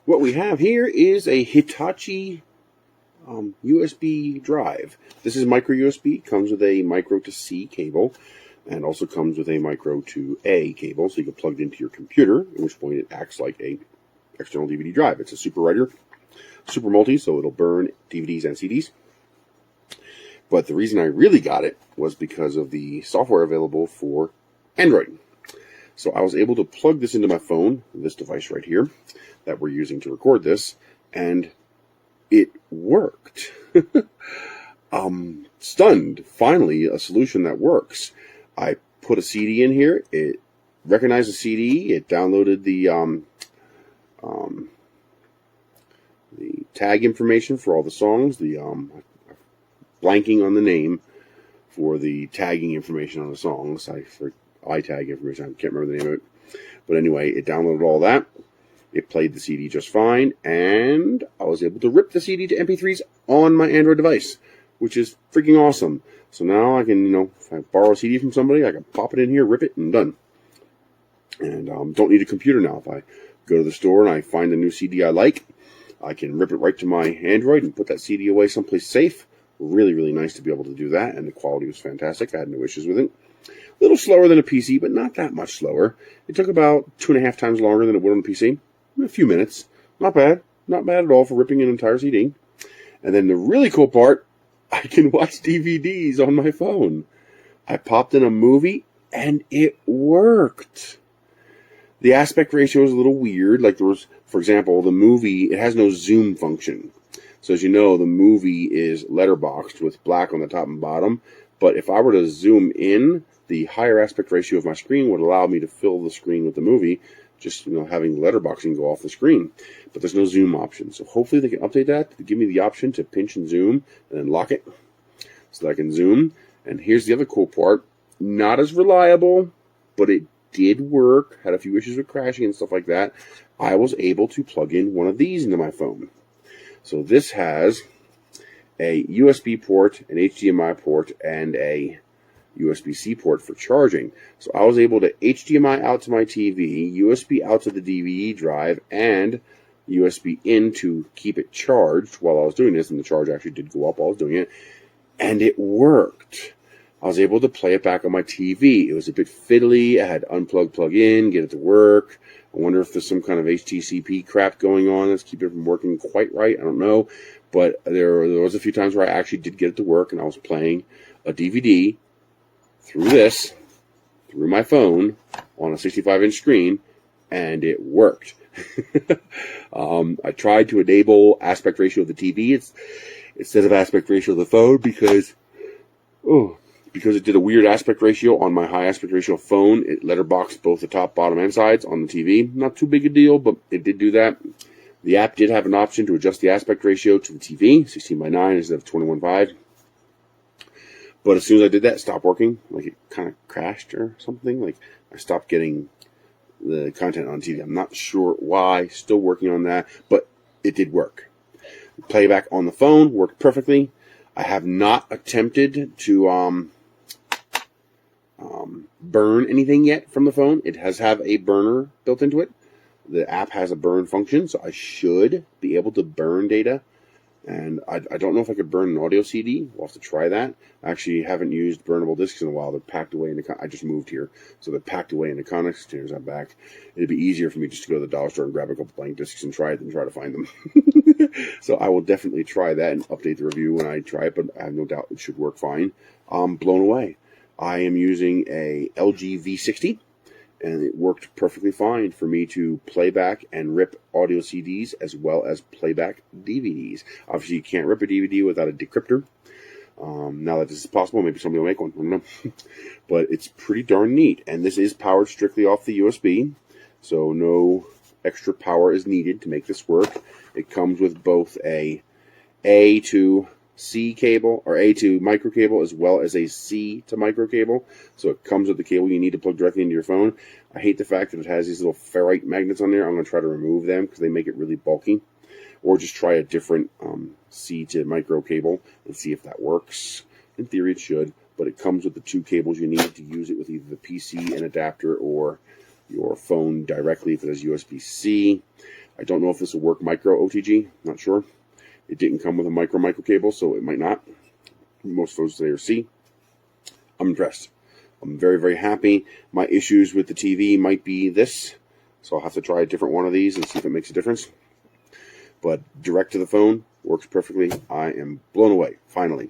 What we have here is a Hitachi USB drive. This is micro USB, comes with a micro to C cable, and also comes with a micro to A cable, so you can plug it into your computer, at which point it acts like a external DVD drive. It's a super writer, super multi, so it'll burn DVDs and CDs. But the reason I really got it was because of the software available for Android. So I was able to plug this into my phone, this device right here, that we're using to record this, and it worked. Stunned. Finally, a solution that works. I put a CD in here. It recognized the CD. It downloaded the tag information for all the songs. Blanking on the name for the tagging information on the songs. iTag information. I can't remember the name of it. But anyway, it downloaded all that. It played the CD just fine, and I was able to rip the CD to MP3s on my Android device, which is freaking awesome. So now I can, if I borrow a CD from somebody, I can pop it in here, rip it, and done. And don't need a computer now. If I go to the store and I find a new CD I like, I can rip it right to my Android and put that CD away someplace safe. Really, really nice to be able to do that, and the quality was fantastic. I had no issues with it. A little slower than a PC, but not that much slower. It took about 2.5 times longer than it would on the PC. A few minutes. Not bad. Not bad at all for ripping an entire CD. And then the really cool part, I can watch DVDs on my phone. I popped in a movie, and it worked. The aspect ratio is a little weird. Like there was, for example, the movie, it has no zoom function. So as you know, the movie is letterboxed with black on the top and bottom. But if I were to zoom in, the higher aspect ratio of my screen would allow me to fill the screen with the movie, just having letterboxing go off the screen. But there's no zoom option. So hopefully they can update that to give me the option to pinch and zoom and then lock it so that I can zoom. And here's the other cool part. Not as reliable, but it did work. Had a few issues with crashing and stuff like that. I was able to plug in one of these into my phone. So this has a USB port, an HDMI port, and a USB-C port for charging. So I was able to HDMI out to my TV, USB out to the DVD drive, and USB in to keep it charged while I was doing this. And the charge actually did go up while I was doing it. And it worked. I was able to play it back on my TV. It was a bit fiddly. I had to unplug, plug in, get it to work. I wonder if there's some kind of HTTP crap going on that's keeping it from working quite right. I don't know. But there was a few times where I actually did get it to work, and I was playing a DVD through my phone on a 65-inch screen, and it worked. I tried to enable aspect ratio of the TV instead of aspect ratio of the phone because it did a weird aspect ratio on my high aspect ratio phone. It letterboxed both the top, bottom, and sides on the TV. Not too big a deal, but it did do that. The app did have an option to adjust the aspect ratio to the TV, 16:9 instead of 21:5. But as soon as I did that, it stopped working. Like it kind of crashed or something. Like I stopped getting the content on TV. I'm not sure why. Still working on that, but it did work. Playback on the phone worked perfectly. I have not attempted to burn anything yet from the phone. It has a burner built into it. The app has a burn function, so I should be able to burn data. And I don't know if I could burn an audio CD. We'll have to try that. I actually haven't used burnable discs in a while. They're packed away in the... I just moved here, so they're packed away in the Connex containers. I'm back. It'd be easier for me just to go to the dollar store and grab a couple blank discs and try it than try to find them. So I will definitely try that and update the review when I try it, but I have no doubt it should work fine. I'm blown away. I am using a LG V60. And it worked perfectly fine for me to play back and rip audio CDs as well as playback DVDs. Obviously, you can't rip a DVD without a decryptor. Now that this is possible, maybe somebody will make one. I don't know. But it's pretty darn neat. And this is powered strictly off the USB. So no extra power is needed to make this work. It comes with both a to C cable, or A to micro cable, as well as a C to micro cable. So it comes with the cable you need to plug directly into your phone. I hate the fact that it has these little ferrite magnets on there. I'm going to try to remove them because they make it really bulky. Or just try a different C to micro cable and see if that works. In theory it should, but it comes with the two cables you need to use it with either the PC and adapter or your phone directly if it has USB-C. I don't know if this will work micro OTG. Not sure. It didn't come with a micro cable, so it might not. Most phones today are C. I'm impressed. I'm very, very happy. My issues with the TV might be this, so I'll have to try a different one of these and see if it makes a difference. But direct to the phone works perfectly. I am blown away, finally.